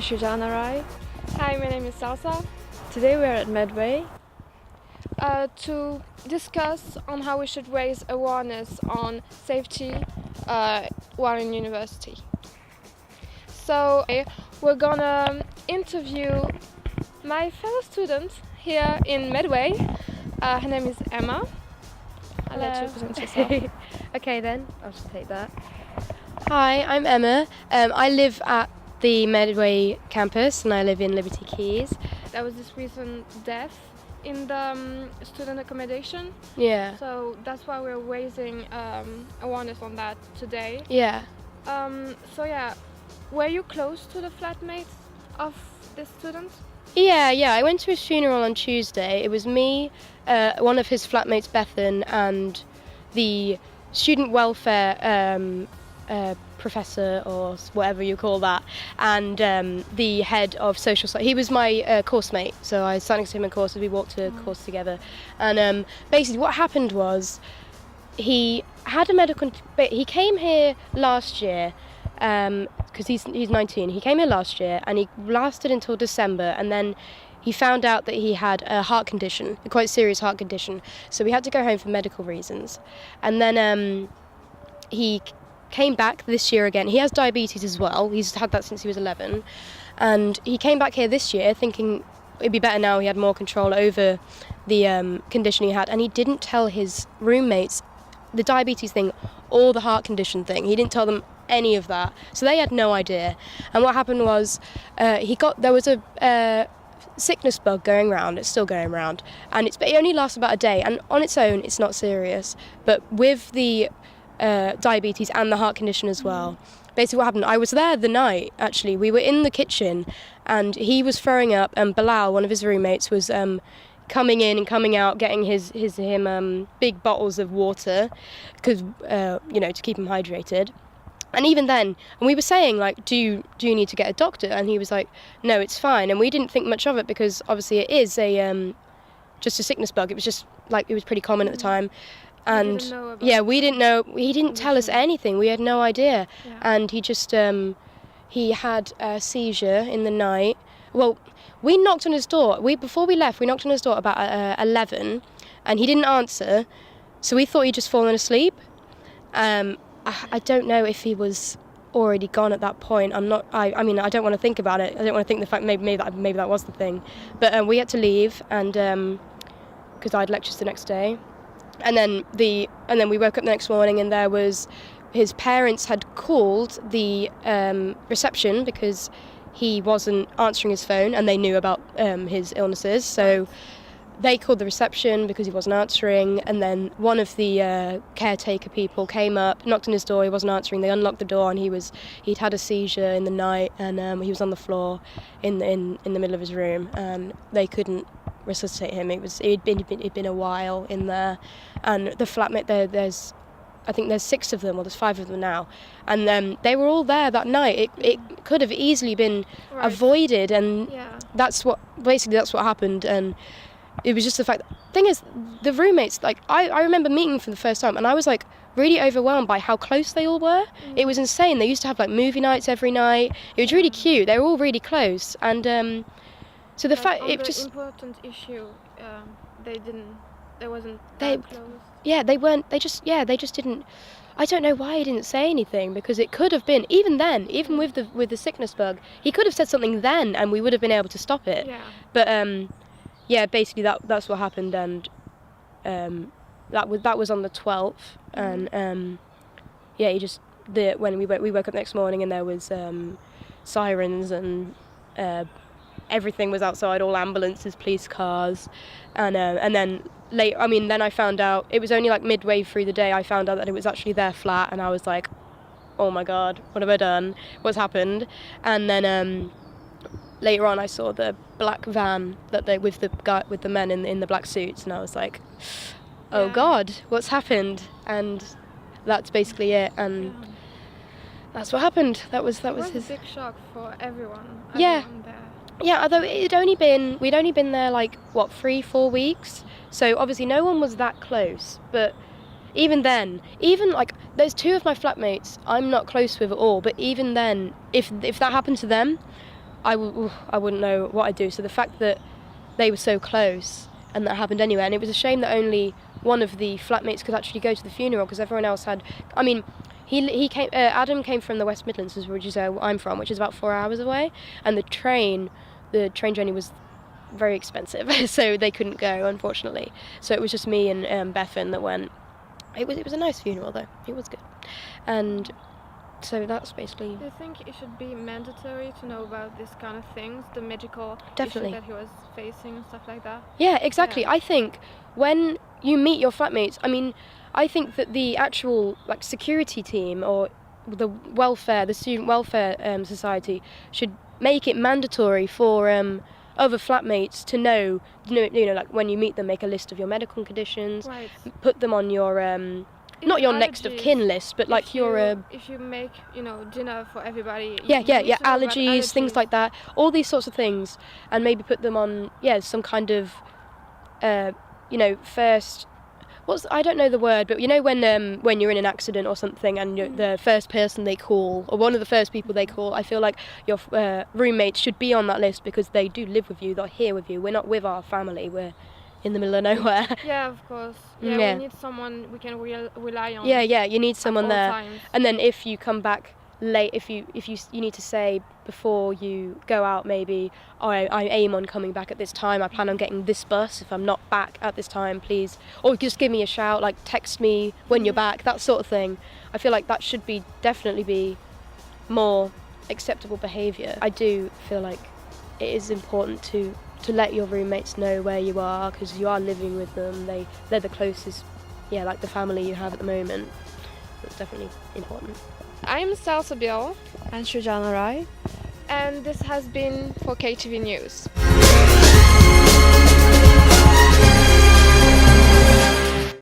is Shujana Rai. Hi, my name is Salsa. Today we are at Medway. To discuss on how we should raise awareness on safety while in university. So we're gonna interview my fellow student here in Medway. Her name is Emma. I'll let you present yourself. Okay then, I'll just take that. Hi, I'm Emma. I live at the Medway campus and I live in Liberty Keys. There was this recent death in the student accommodation. Yeah. So that's why we're raising awareness on that today. Yeah. Were you close to the flatmates of this student? Yeah. I went to his funeral on Tuesday. It was me, one of his flatmates, Bethan, and the student welfare professor, or whatever you call that, and the head of social science. He was my course mate, so I sat next to him in courses. We walked to course together, and basically what happened was he had a medical. He came here last year because he's 19. He came here last year, and he lasted until December, and then he found out that he had a heart condition, a quite serious heart condition. So we had to go home for medical reasons, and then he came back this year again. He has diabetes as well. He's had that since he was 11. And he came back here this year thinking it'd be better now he had more control over the condition he had. And he didn't tell his roommates the diabetes thing or the heart condition thing. He didn't tell them any of that. So they had no idea. And what happened was there was a sickness bug going around. It's still going around. And it only lasts about a day. And on its own, it's not serious. But with the diabetes and the heart condition as well. Basically what happened, I was there the night, actually. We were in the kitchen and he was throwing up, and Bilal, one of his roommates, was coming in and coming out, getting him big bottles of water because to keep him hydrated. And even then, and we were saying, like, do you need to get a doctor? And he was like, no, it's fine. And we didn't think much of it because obviously it is just a sickness bug. It was just like, it was pretty common at the time. And we didn't know. He didn't tell us anything. We had no idea. Yeah. And he just he had a seizure in the night. Well, we knocked on his door. Before we left, we knocked on his door about 11, and he didn't answer. So we thought he'd just fallen asleep. I don't know if he was already gone at that point. I don't want to think about it. I don't want to think the fact maybe that was the thing. But we had to leave, and because I had lectures the next day. And then we woke up the next morning, and there was his parents had called the reception because he wasn't answering his phone, and they knew about his illnesses. So they called the reception because he wasn't answering, and then one of the caretaker people came up, knocked on his door. He wasn't answering. They unlocked the door, and he'd had a seizure in the night, and he was on the floor in the middle of his room, and they couldn't resuscitate him. It'd been a while in there, and the flatmate there's 6 of them, or there's 5 of them now, and they were all there that night. It could have easily been avoided, and that's what happened. And it was just the fact. Thing is, the roommates, like I remember meeting them for the first time, and I was like really overwhelmed by how close they all were. It was insane. They used to have like movie nights every night. It was really cute. They were all really close, and so the fact it just important issue, they wasn't that close. Yeah, they weren't. They just didn't. I don't know why he didn't say anything, because it could have been even then, even with the sickness bug, he could have said something then, and we would have been able to stop it. Yeah. But basically that's what happened, and that was on the 12th, and when we woke up next morning, and there was sirens, and everything was outside, all ambulances, police cars, and then then I found out, it was only like midway through the day, I found out that it was actually their flat, and I was like, oh my god, what have I done? What's happened? And then later on I saw the black van with the men in the black suits, and I was like, oh god, what's happened? And that's basically it, and that's what happened. That was a big shock for everyone there. Yeah, although we'd only been there like 3-4 weeks, so obviously no one was that close. But even then, like there's 2 of my flatmates I'm not close with at all. But even then, if that happened to them, I wouldn't know what I'd do. So the fact that they were so close and that happened anyway, and it was a shame that only one of the flatmates could actually go to the funeral because everyone else had. I mean, he came. Adam came from the West Midlands, which is where I'm from, which is about 4 hours away, and the train journey was very expensive, so they couldn't go, unfortunately. So it was just me and Bethan that went. It was a nice funeral though. It was good, and so that's basically. Do you think it should be mandatory to know about these kind of things, the medical Definitely. issue that he was facing and stuff like that? Yeah, exactly. Yeah. I think when you meet your flatmates, I mean, I think that the actual like security team or the student welfare society should make it mandatory for other flatmates to know, like when you meet them, make a list of your medical conditions, Right. put them on your not your next of allergies. kin list, but like your if you make dinner for everybody. yeah, you need to know about allergies, things like that, all these sorts of things, and maybe put them on some kind of first. I don't know the word, but when you're in an accident or something and you're the first person they call or one of the first people they call, I feel like your roommates should be on that list because they do live with you, they're here with you. We're not with our family, we're in the middle of nowhere. Yeah, of course. Yeah, Yeah. we need someone we can rely on. Yeah, you need someone at all there. times. And then if you come back late, if you need to say before you go out, maybe I aim on coming back at this time, I plan on getting this bus, if I'm not back at this time, please, or just give me a shout, like text me when you're back, that sort of thing. I feel like that should definitely be more acceptable behaviour. I do feel like it is important to let your roommates know where you are because you are living with them, they're the closest, like the family you have at the moment. It's definitely important. I'm Salsa Bill, And Shrujana Rai. and this has been for KTV News.